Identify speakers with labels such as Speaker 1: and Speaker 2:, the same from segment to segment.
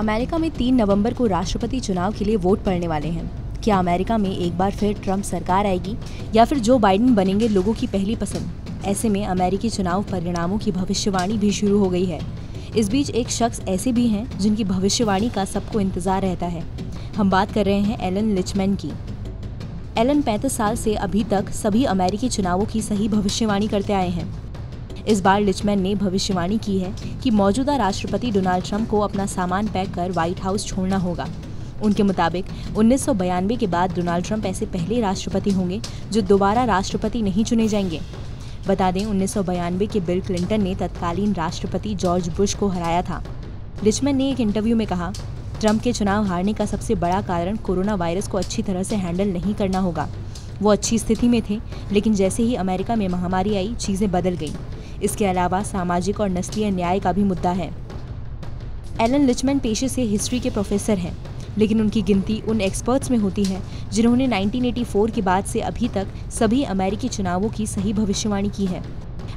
Speaker 1: America में 3 नवंबर को राष्ट्रपति चुनाव के लिए वोट पड़ने वाले हैं। क्या अमेरिका में एक बार फिर ट्रंप सरकार आएगी या फिर जो बाइडेन बनेंगे लोगों की पहली पसंद? ऐसे में अमेरिकी चुनाव परिणामों की भविष्यवाणी भी शुरू हो गई है। इस बीच एक शख्स ऐसे भी हैं जिनकी भविष्यवाणी का सबको इंतजार रहता है। हम बात कर रहे हैं एलन लिचमैन की। एलन 35 साल से अभी तक सभी अमेरिकी चुनावों की सही भविष्यवाणी करते आए हैं। इस बार लिचमैन ने भविष्यवाणी की है कि मौजूदा राष्ट्रपति डोनाल्ड ट्रंप को अपना सामान पैक कर व्हाइट हाउस छोड़ना होगा। उनके मुताबिक 1992 के बाद डोनाल्ड ट्रंप ऐसे पहले राष्ट्रपति होंगे जो दोबारा राष्ट्रपति नहीं चुने जाएंगे। बता दें, 1992 के बिल क्लिंटन ने तत्कालीन राष्ट्रपति जॉर्ज बुश को हराया था। लिचमैन ने एक इंटरव्यू में कहा, ट्रंप के चुनाव हारने का सबसे बड़ा कारण कोरोना वायरस को अच्छी तरह से हैंडल नहीं करना होगा। वो अच्छी स्थिति में थे, लेकिन जैसे ही अमेरिका में महामारी आई, चीज़ें बदल गईं। इसके अलावा सामाजिक और नस्लीय न्याय का भी मुद्दा है। एलन लिचमैन पेशे से हिस्ट्री के प्रोफेसर हैं, लेकिन उनकी गिनती उन एक्सपर्ट्स में होती है जिन्होंने 1984 के बाद से अभी तक सभी अमेरिकी चुनावों की सही भविष्यवाणी की है।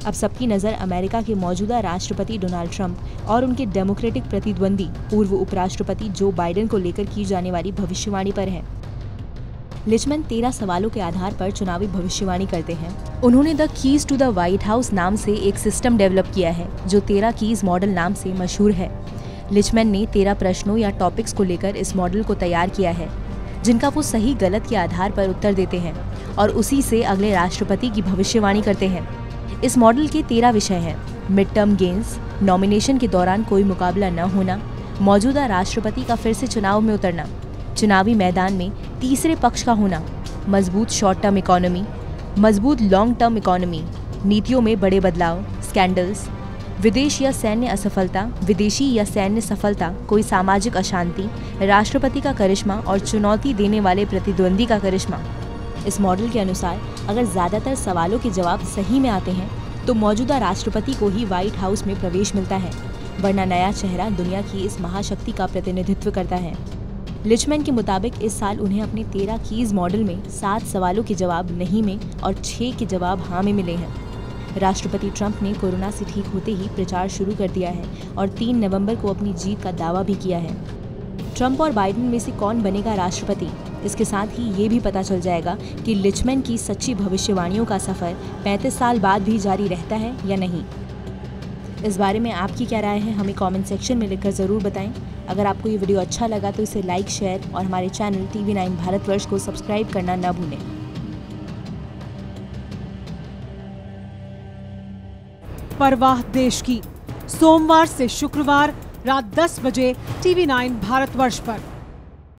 Speaker 1: अब सबकी नज़र अमेरिका के मौजूदा राष्ट्रपति डोनाल्ड ट्रंप और उनके डेमोक्रेटिक प्रतिद्वंदी पूर्व उपराष्ट्रपति जो बाइडेन को लेकर की जाने वाली भविष्यवाणी पर है। लिचमैन 13 सवालों के आधार पर चुनावी भविष्यवाणी करते हैं। उन्होंने the keys to the White House नाम से एक सिस्टम डेवलप किया है जो 13 कीज मॉडल नाम से मशहूर है। लिचमैन ने 13 प्रश्नों या टॉपिक्स को लेकर इस मॉडल को तैयार किया है, जिनका वो सही गलत के आधार पर उत्तर देते हैं और उसी से अगले राष्ट्रपति की भविष्यवाणी करते हैं। इस मॉडल के 13 विषय हैं: मिड टर्म गेम्स, नॉमिनेशन के दौरान कोई मुकाबला न होना, मौजूदा राष्ट्रपति का फिर से चुनाव में उतरना, चुनावी मैदान में तीसरे पक्ष का होना, मजबूत शॉर्ट टर्म इकोनॉमी, मजबूत लॉन्ग टर्म इकोनॉमी, नीतियों में बड़े बदलाव, स्कैंडल्स, विदेश या सैन्य असफलता, विदेशी या सैन्य सफलता, कोई सामाजिक अशांति, राष्ट्रपति का करिश्मा और चुनौती देने वाले प्रतिद्वंदी का करिश्मा। इस मॉडल के अनुसार अगर ज़्यादातर सवालों के जवाब सही में आते हैं तो मौजूदा राष्ट्रपति को ही व्हाइट हाउस में प्रवेश मिलता है, वरना नया चेहरा दुनिया की इस महाशक्ति का प्रतिनिधित्व करता है। लिचमैन के मुताबिक इस साल उन्हें अपने 13 कीज मॉडल में 7 सवालों के जवाब नहीं में और 6 के जवाब हाँ में मिले हैं। राष्ट्रपति ट्रंप ने कोरोना से ठीक होते ही प्रचार शुरू कर दिया है और 3 नवंबर को अपनी जीत का दावा भी किया है। ट्रंप और बाइडेन में से कौन बनेगा राष्ट्रपति, इसके साथ ही ये भी पता चल जाएगा कि लिचमैन की सच्ची भविष्यवाणियों का सफर 35 साल बाद भी जारी रहता है या नहीं। इस बारे में आपकी क्या राय है, हमें कमेंट सेक्शन में लिखकर ज़रूर बताएं। अगर आपको ये वीडियो अच्छा लगा तो इसे लाइक, शेयर और हमारे चैनल TV9 भारतवर्ष को सब्सक्राइब करना न भूलें।
Speaker 2: परवाह देश की, सोमवार से शुक्रवार रात 10 बजे TV9 भारतवर्ष पर।